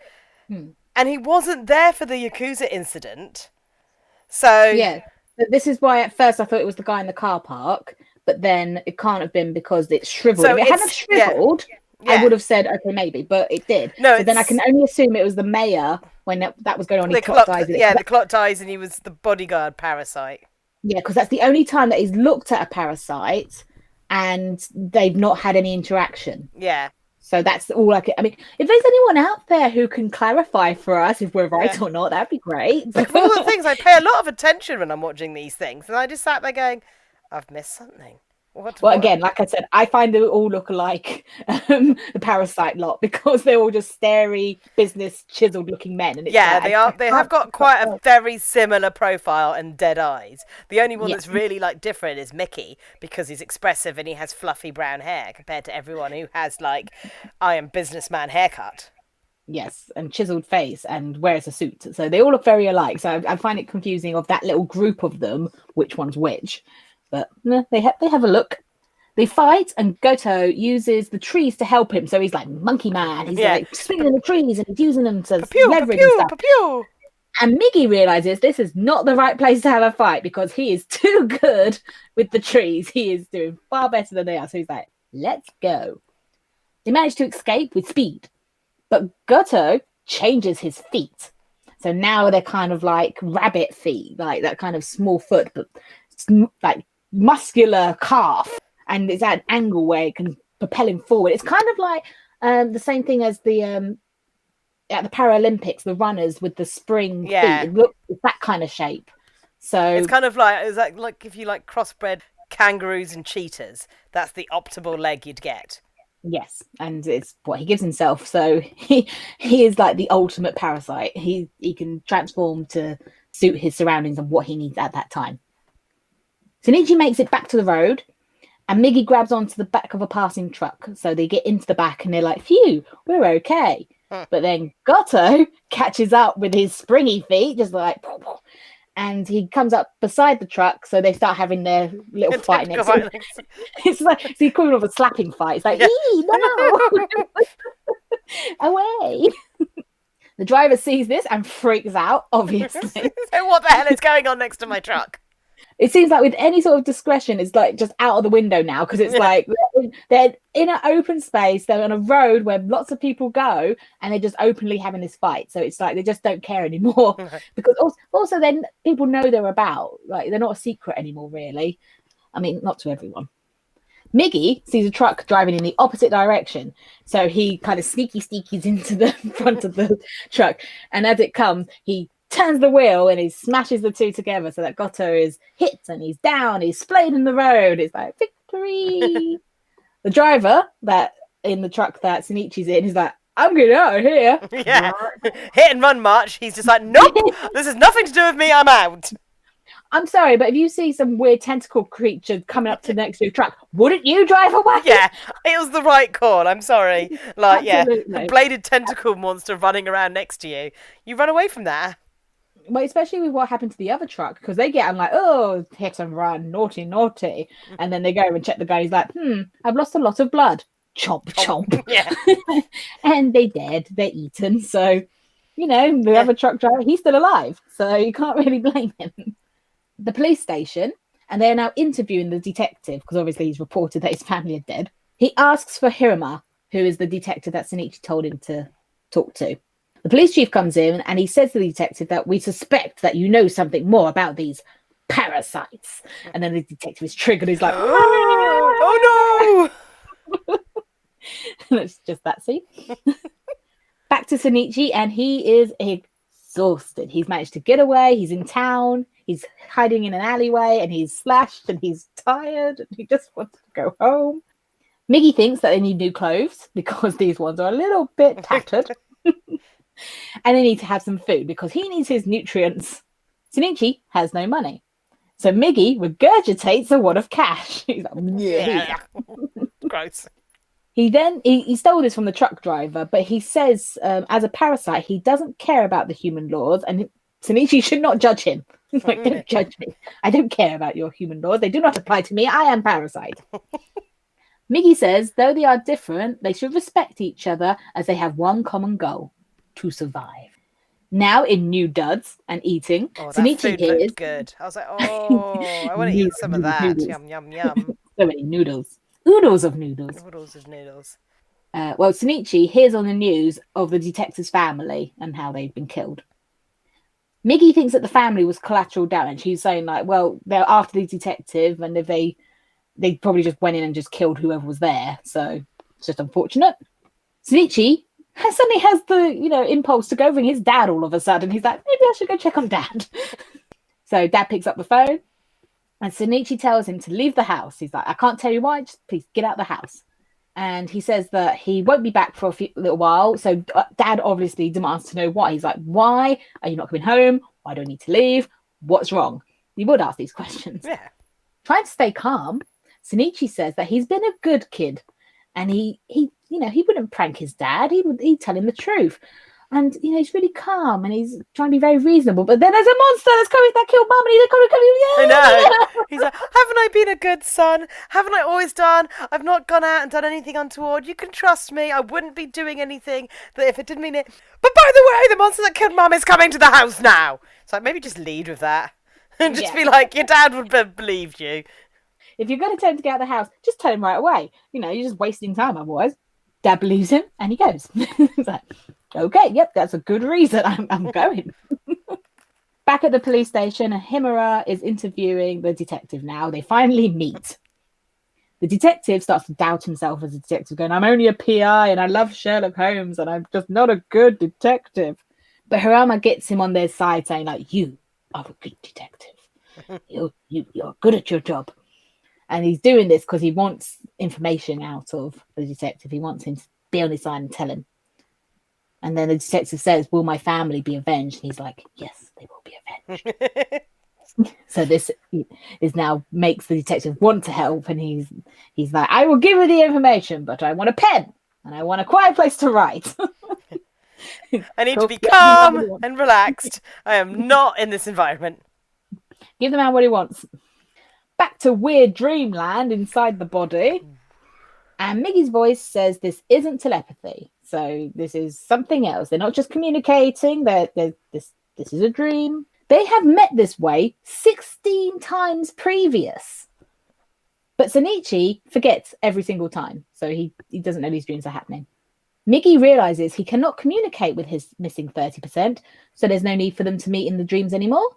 And he wasn't there for the Yakuza incident. So yeah, this is why at first I thought it was the guy in the car park, but then it can't have been because it's shriveled. So if it hadn't shriveled, I would have said okay, maybe, but it did. No, so then I can only assume it was the mayor when that was going on. He clocked eyes. The clocked eyes, and he was the bodyguard parasite. Yeah, because that's the only time that he's looked at a parasite, and they've not had any interaction. Yeah. So that's all I can. I mean, if there's anyone out there who can clarify for us if we're right or not, that'd be great. Like, one of the things, I pay a lot of attention when I'm watching these things, and I just sat there going, I've missed something. What? Again, like I said, I find they all look alike, the Parasyte lot, because they're all just starey, business, chiseled-looking men. And it's they are. They have got quite a very similar profile and dead eyes. The only one that's really like different is Mickey, because he's expressive and he has fluffy brown hair compared to everyone who has like I am businessman haircut. Yes, and chiseled face and wears a suit. So they all look very alike. So I find it confusing of that little group of them, which one's which. But no, they have a look. They fight, and Goto uses the trees to help him. So he's like monkey man. He's like swinging the trees and he's using them to leverage and stuff. And Migi realizes this is not the right place to have a fight because he is too good with the trees. He is doing far better than they are. So he's like, let's go. They manage to escape with speed. But Goto changes his feet. So now they're kind of like rabbit feet, like that kind of small foot, but like muscular calf, and it's at an angle where it can propelling forward. It's kind of like the same thing as the at the Paralympics, the runners with the spring feet. It looks that kind of shape. So it's kind of like, is that like if you like crossbred kangaroos and cheetahs, that's the optimal leg you'd get. Yes, and it's what he gives himself. So he is like the ultimate parasite. He can transform to suit his surroundings and what he needs at that time. Shinichi makes it back to the road, and Migi grabs onto the back of a passing truck. So they get into the back, and they're like, "Phew, we're okay." But then Goto catches up with his springy feet, just like, and he comes up beside the truck. So they start having their little fight next to him. It's like it's the equivalent of a slapping fight. It's like, no, away. The driver sees this and freaks out, obviously. So what the hell is going on next to my truck? It seems like with any sort of discretion, it's like just out of the window now, because it's like they're in an open space, they're on a road where lots of people go, and they're just openly having this fight. So it's like they just don't care anymore. Because also then people know they're about, like they're not a secret anymore, really. I mean, not to everyone. Migi sees a truck driving in the opposite direction, so he kind of sneakies into the front of the truck, and as it comes, he turns the wheel and he smashes the two together so that Goto is hit and he's down, he's splayed in the road. It's like, victory. The driver that in the truck that Shinichi's in is like, I'm getting out of here. Yeah. Hit and run march. He's just like, nope, this has nothing to do with me, I'm out. I'm sorry, but if you see some weird tentacle creature coming up to next to your truck, wouldn't you drive away? Yeah, it was the right call. I'm sorry. Like, Absolutely. a bladed tentacle monster running around next to you. You run away from that. Well, especially with what happened to the other truck, because they get, I'm like, oh, hit and run, naughty. And then they go and check the guy. He's like, I've lost a lot of blood. Chomp, chomp. Yeah. And they're dead. They're eaten. So, the other truck driver, he's still alive. So you can't really blame him. The police station, and they're now interviewing the detective, because obviously he's reported that his family are dead. He asks for Hirama, who is the detective that Shinichi told him to talk to. The police chief comes in and he says to the detective that we suspect that you know something more about these parasites. And then the detective is triggered. He's like, oh no! And it's just that scene. Back to Shinichi, and he is exhausted. He's managed to get away. He's in town. He's hiding in an alleyway, and he's slashed, and he's tired, and he just wants to go home. Migi thinks that they need new clothes because these ones are a little bit tattered. And they need to have some food because he needs his nutrients. Shinichi has no money. So Migi regurgitates a wad of cash. He's like, yeah. Gross. He stole this from the truck driver, but he says as a parasite, he doesn't care about the human laws, and Shinichi should not judge him. He's like, don't judge me. I don't care about your human laws. They do not apply to me. I am Parasyte. Migi says, though they are different, they should respect each other as they have one common goal: to survive. Now in new duds and eating, that Shinichi food looked is good. I was like, I want to eat some of that. Noodles. Yum, yum, yum. So many noodles. Oodles of noodles. Noodles of noodles. Well, Shinichi hears on the news of the detective's family and how they've been killed. Migi thinks that the family was collateral damage. He's saying, like, well, they're after the detective, and if they probably just went in and just killed whoever was there. So it's just unfortunate. Shinichi suddenly has the, impulse to go ring his dad all of a sudden. He's like, maybe I should go check on Dad. So Dad picks up the phone, and Shinichi tells him to leave the house. He's like, I can't tell you why, just please get out the house. And he says that he won't be back for a little while. So Dad obviously demands to know why. He's like, why are you not coming home? Why do I need to leave? What's wrong? He would ask these questions. Yeah. Trying to stay calm, Shinichi says that he's been a good kid, and he wouldn't prank his dad. He'd tell him the truth. And, he's really calm, and he's trying to be very reasonable. But then there's a monster that's coming that killed Mum, and he's coming. I know. He's like, haven't I been a good son? Haven't I always done? I've not gone out and done anything untoward. You can trust me. I wouldn't be doing anything that if it didn't mean it. But by the way, the monster that killed Mum is coming to the house now. So maybe just lead with that. And just be like, your dad would believe you. If you're going to tell him to get out of the house, just tell him right away. You're just wasting time otherwise. Dad believes him, and he goes. He's like, okay, yep, that's a good reason. I'm going. Back at the police station, Himura is interviewing the detective now. They finally meet. The detective starts to doubt himself as a detective, going, I'm only a PI and I love Sherlock Holmes and I'm just not a good detective. But Hirama gets him on their side, saying, like, you are a good detective. You're good at your job. And he's doing this because he wants information out of the detective. He wants him to be on his side and tell him. And then the detective says, will my family be avenged? And he's like, yes, they will be avenged. So this is now makes the detective want to help. And he's like, I will give you the information, but I want a pen and I want a quiet place to write. I need to be calm and relaxed. I am not in this environment. Give the man what he wants. Back to weird dreamland inside the body. And Miggy's voice says this isn't telepathy. So this is something else. They're not just communicating. This is a dream. They have met this way 16 times previous. But Shinichi forgets every single time. So he doesn't know these dreams are happening. Migi realizes he cannot communicate with his missing 30%. So there's no need for them to meet in the dreams anymore.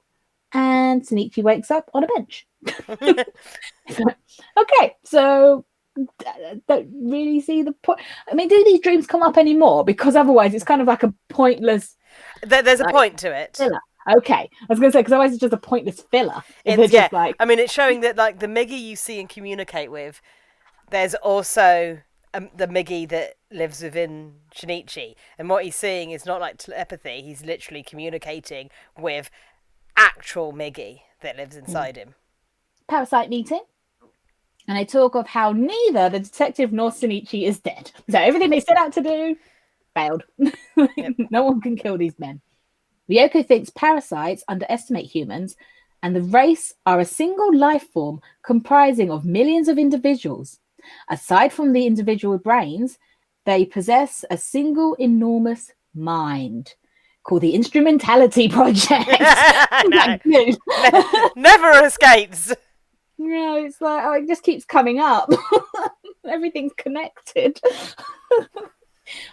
And Shinichi wakes up on a bench. Okay, so don't really see the point. I mean, do these dreams come up anymore? Because otherwise it's kind of like a pointless... There's a point to it. Filler. Okay, I was going to say, because otherwise it's just a pointless filler. I mean, it's showing that, like, the Migi you see and communicate with, there's also the Migi that lives within Shinichi. And what he's seeing is not like telepathy. He's literally communicating with actual Migi that lives inside him. Parasyte meeting. And they talk of how neither the detective nor Shinichi is dead. So everything they set out to do failed. Yep. No one can kill these men. Ryoko thinks parasites underestimate humans, and the race are a single life form comprising of millions of individuals. Aside from the individual brains, they possess a single enormous mind called the Instrumentality Project. Never escapes. No, it's like, it just keeps coming up. Everything's connected.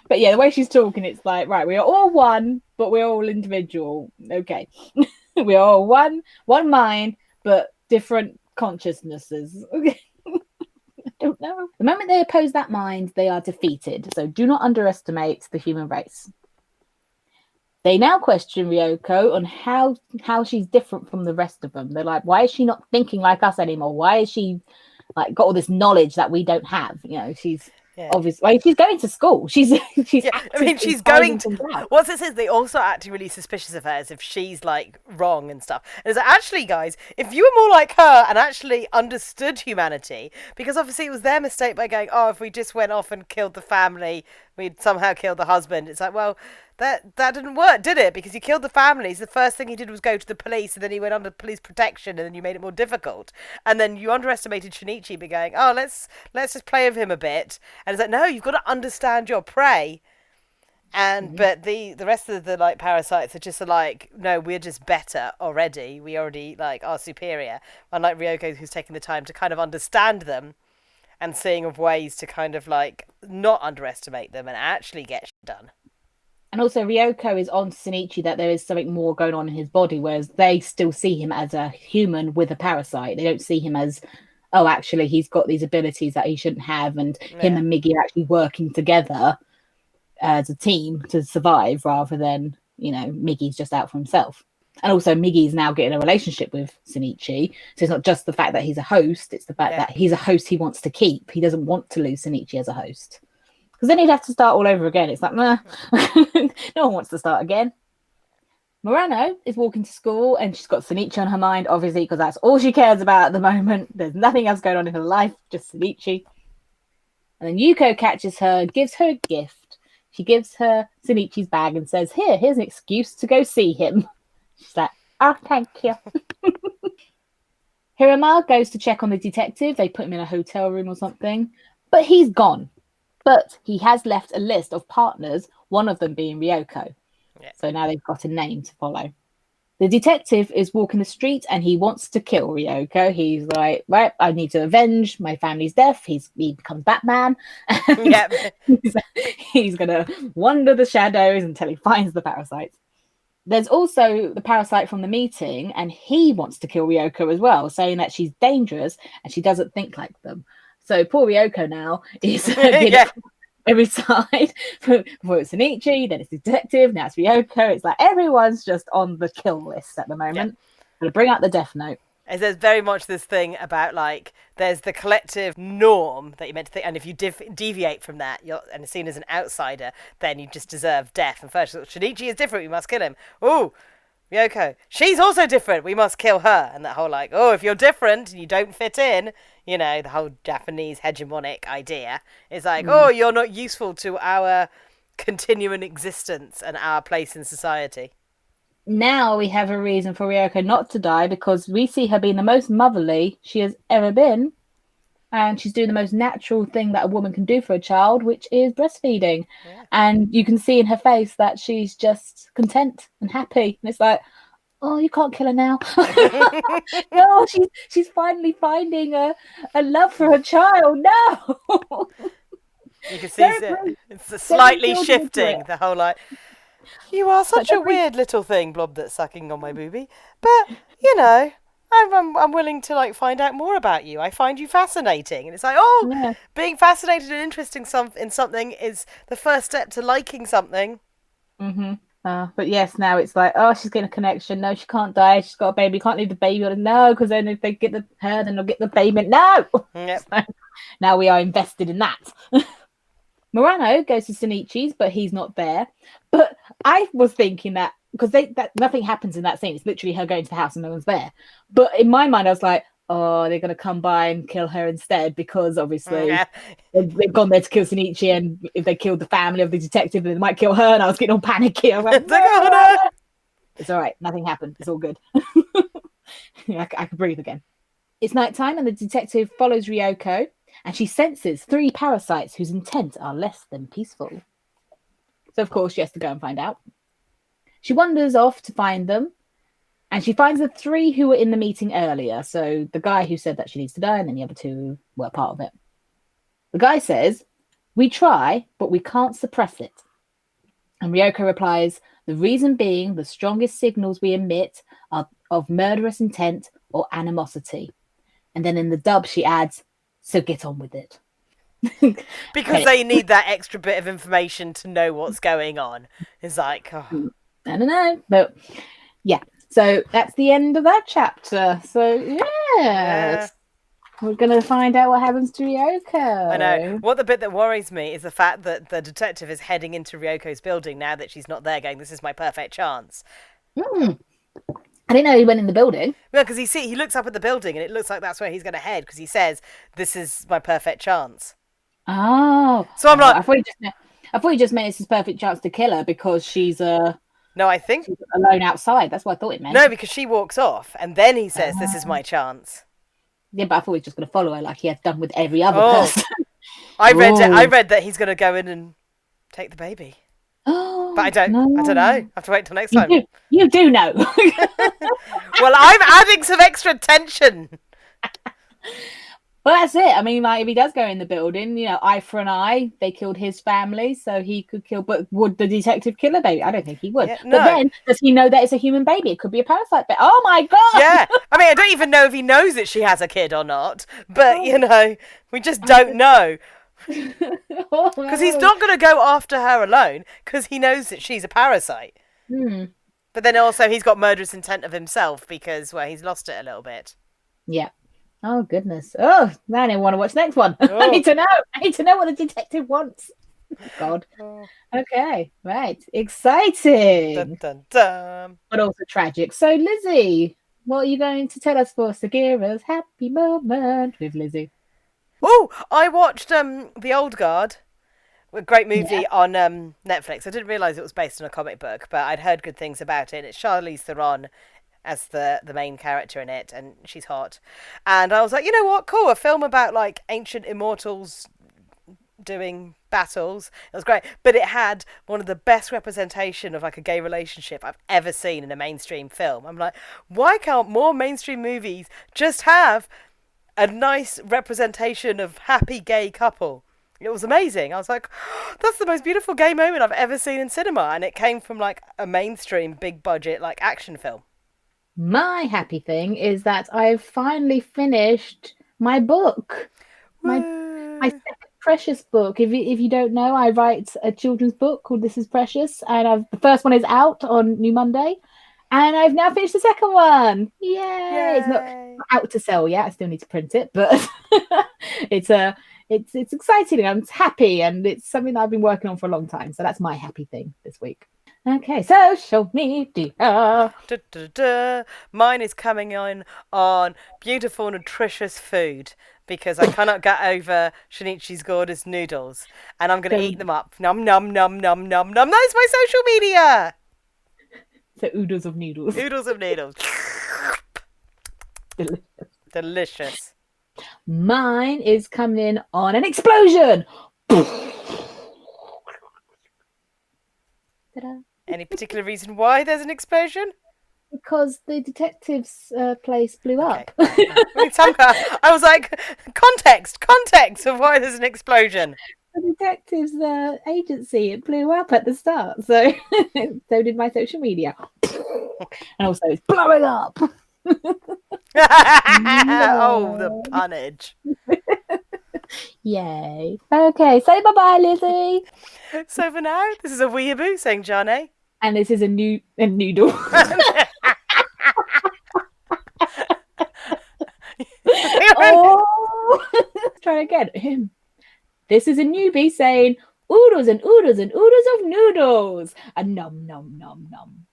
But yeah, the way she's talking, it's like, right, we are all one, but we're all individual. Okay. We are all one mind, but different consciousnesses. I don't know. The moment they oppose that mind, they are defeated. So do not underestimate the human race. They now question Ryoko on how she's different from the rest of them. They're like, why is she not thinking like us anymore? Why is she like got all this knowledge that we don't have? You know, she's obviously, like, she's going to school. She's she's going to. What's this is they also acting really suspicious of her as if she's like wrong and stuff. And it's like, actually, guys, if you were more like her and actually understood humanity, because obviously it was their mistake by going, oh, if we just went off and killed the family, we'd somehow kill the husband. It's like, well, that didn't work, did it? Because you killed the families. The first thing he did was go to the police, and then he went under police protection, and then you made it more difficult. And then you underestimated Shinichi by going, oh, let's just play with him a bit. And it's like, no, you've got to understand your prey. And but the rest of the like parasites are just like, no, we're just better already. We already like are superior. Unlike Ryoko, who's taking the time to kind of understand them and seeing of ways to kind of like not underestimate them and actually get shit done. And also Ryoko is on Shinichi that there is something more going on in his body, whereas they still see him as a human with a parasite. They don't see him as, oh, actually, he's got these abilities that he shouldn't have, and him and Migi are actually working together as a team to survive, rather than, you know, Migi's just out for himself. And also Migi's now getting a relationship with Shinichi. So it's not just the fact that he's a host, it's the fact that he's a host he wants to keep. He doesn't want to lose Shinichi as a host. Because then he'd have to start all over again. It's like, nah, no one wants to start again. Murano is walking to school and she's got Shinichi on her mind, obviously, because that's all she cares about at the moment. There's nothing else going on in her life, just Shinichi. And then Yuko catches her and gives her a gift. She gives her Shinichi's bag and says, here's an excuse to go see him. She's like, oh, thank you. Hirama goes to check on the detective. They put him in a hotel room or something. But he's gone. But he has left a list of partners, one of them being Ryoko. Yeah. So now they've got a name to follow. The detective is walking the street and he wants to kill Ryoko. He's like, right, I need to avenge my family's death. He becomes Batman. He's going to wander the shadows until he finds the parasites. There's also the parasite from the meeting, and he wants to kill Ryoko as well, saying that she's dangerous and she doesn't think like them. So poor Ryoko now is being Yeah. every side. Before it's Shinichi, then it's Detective, now it's Ryoko. It's like everyone's just on the kill list at the moment. Gonna bring out the Death Note. As there's very much this thing about like there's the collective norm that you're meant to think, and if you deviate from that, you're and seen as an outsider, then you just deserve death. And first, Shinichi is different. We must kill him. Ooh, Ryoko, she's also different. We must kill her. And that whole like, oh, if you're different and you don't fit in, you know, the whole Japanese hegemonic idea is like, oh, you're not useful to our continuing existence and our place in society. Now we have a reason for Ryoko not to die because we see her being the most motherly she has ever been. And she's doing the most natural thing that a woman can do for a child, which is breastfeeding. Yeah. And you can see in her face that she's just content and happy. And it's like, oh, you can't kill her now. No, she's finally finding a love for her child. No. You can see it's slightly shifting, the whole like, you are such a weird little thing, Blob, that's sucking on my boobie. But, you know, I'm willing to like find out more about you. I find you fascinating. And it's like, being fascinated and interested in something is the first step to liking something. Mm-hmm. But yes, now it's like, oh, she's getting a connection. No, she can't die. She's got a baby. Can't leave the baby on. No, because then if they get her, then they'll get the baby. No. Yep. So now we are invested in that. Murano goes to Shinichi's, but he's not there. But I was thinking that because nothing happens in that scene. It's literally her going to the house and no one's there. But in my mind, I was like, oh, they're going to come by and kill her instead because obviously they've gone there to kill Shinichi, and if they killed the family of the detective, then they might kill her. And I was getting all panicky. I was like, no. It's all right. Nothing happened. It's all good. I can breathe again. It's nighttime and the detective follows Ryoko, and she senses 3 parasites whose intent are less than peaceful. So, of course, she has to go and find out. She wanders off to find them, and she finds the 3 who were in the meeting earlier. So the guy who said that she needs to die, and then the other 2 were part of it. The guy says, we try, but we can't suppress it. And Ryoko replies, the reason being the strongest signals we emit are of murderous intent or animosity. And then in the dub, she adds, so get on with it. Because they need that extra bit of information to know what's going on. It's like, oh. I don't know. But yeah, so that's the end of that chapter. So yes, we're going to find out what happens to Ryoko. I know. What the bit that worries me is the fact that the detective is heading into Ryoko's building now that she's not there, going, this is my perfect chance. I didn't know he went in the building. Well, because he looks up at the building and it looks like that's where he's going to head because he says, this is my perfect chance. Oh. So I'm like... I thought he just meant it's his perfect chance to kill her because she's No, I think... she's alone outside. That's what I thought it meant. No, because she walks off and then he says, this is my chance. Yeah, but I thought he was just going to follow her like he has done with every other person. I read that he's going to go in and take the baby. Oh, but I don't know. I have to wait till next time. You do know. Well, I'm adding some extra tension. Well, that's it. I mean, like, if he does go in the building, you know, eye for an eye, they killed his family, so he could kill. But would the detective kill a baby? I don't think he would. Yeah, no. But then, does he know that it's a human baby? It could be a parasite. But oh my god! Yeah, I mean, I don't even know if he knows that she has a kid or not. But you know, we just don't know. Because he's not going to go after her alone because he knows that she's a parasite. But then also he's got murderous intent of himself because, well, he's lost it a little bit. Yeah. Oh, goodness. Oh, now I don't want to watch the next one. I need to know what the detective wants. God. Okay, right. Exciting. Dun, dun, dun. But also tragic. So, Lizzie, what are you going to tell us for Sagira's happy moment with Lizzie? Oh, I watched The Old Guard, a great movie on Netflix. I didn't realise it was based on a comic book, but I'd heard good things about it. It's Charlize Theron as the main character in it, and she's hot. And I was like, you know what, cool, a film about like ancient immortals doing battles. It was great, but it had one of the best representation of like a gay relationship I've ever seen in a mainstream film. I'm like, why can't more mainstream movies just have a nice representation of happy gay couple? It was amazing. I was like, oh, that's the most beautiful gay moment I've ever seen in cinema, and it came from like a mainstream big budget like action film. My happy thing is that I've finally finished my book. My Woo. second Precious book. If you don't know, I write a children's book called This Is Precious, and the first one is out on New Monday, and I've now finished the second one. Yay! It's not Yay. out to sell yet. I still need to print it, but it's exciting. I'm happy, and it's something that I've been working on for a long time. So that's my happy thing this week. Okay, social media. Da, da, da. Mine is coming on beautiful, nutritious food because I cannot get over Shinichi's gorgeous noodles, and I'm going to eat them up. Num num num num num num. That's my social media. So oodles of noodles. Noodles of noodles. Delicious. Delicious. Mine is coming on an explosion. Ta-da. Any particular reason why there's an explosion? Because the detective's place blew up. Okay. I was like, context of why there's an explosion. The detective's agency, it blew up at the start. So so did my social media. And also it's blowing up. Oh, the punnage. Yay. Okay, say bye-bye, Lizzie. So for now, this is a weeaboo saying Jane. And this is a noodle. Oh, let's try again. This is a newbie saying oodles and oodles and oodles of noodles. A num num num num.